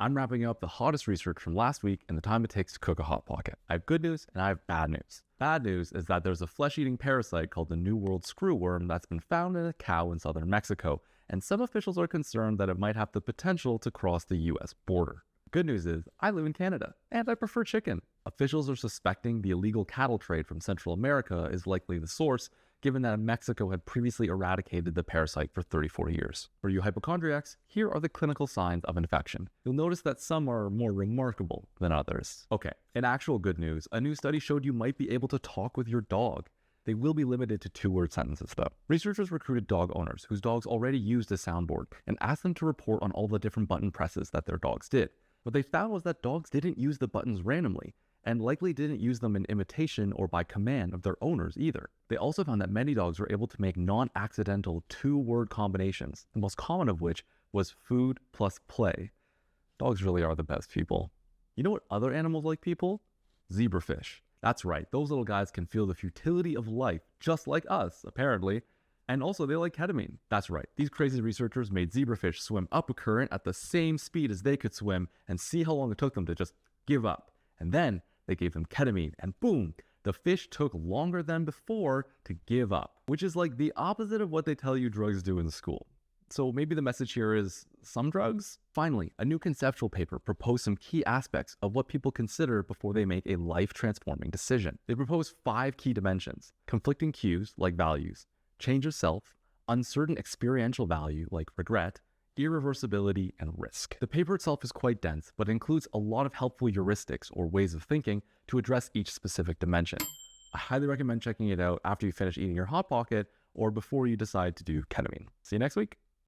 I'm wrapping up the hottest research from last week and the time it takes to cook a Hot Pocket. I have good news and I have bad news. Bad news is that there's a flesh-eating parasite called the New World screwworm that's been found in a cow in southern Mexico, and some officials are concerned that it might have the potential to cross the US border. Good news is, I live in Canada, and I prefer chicken. Officials are suspecting the illegal cattle trade from Central America is likely the source, given that Mexico had previously eradicated the parasite for 34 years. For you hypochondriacs, here are the clinical signs of infection. You'll notice that some are more remarkable than others. Okay, in actual good news, a new study showed you might be able to talk with your dog. They will be limited to 2-word sentences though. Researchers recruited dog owners whose dogs already used a soundboard and asked them to report on all the different button presses that their dogs did. What they found was that dogs didn't use the buttons randomly, and likely didn't use them in imitation or by command of their owners either. They also found that many dogs were able to make non-accidental 2-word combinations, the most common of which was food plus play. Dogs really are the best people. You know what other animals like people? Zebrafish. That's right, those little guys can feel the futility of life just like us, apparently. And also they like ketamine. That's right, these crazy researchers made zebrafish swim up a current at the same speed as they could swim and see how long it took them to just give up. And then they gave them ketamine, and boom, the fish took longer than before to give up, which is like the opposite of what they tell you drugs do in school. So maybe the message here is some drugs? Finally, a new conceptual paper proposed some key aspects of what people consider before they make a life-transforming decision. They proposed 5 key dimensions: conflicting cues, like values; change of self; uncertain experiential value, like regret; irreversibility; and risk. The paper itself is quite dense, but it includes a lot of helpful heuristics or ways of thinking to address each specific dimension. I highly recommend checking it out after you finish eating your Hot Pocket or before you decide to do ketamine. See you next week.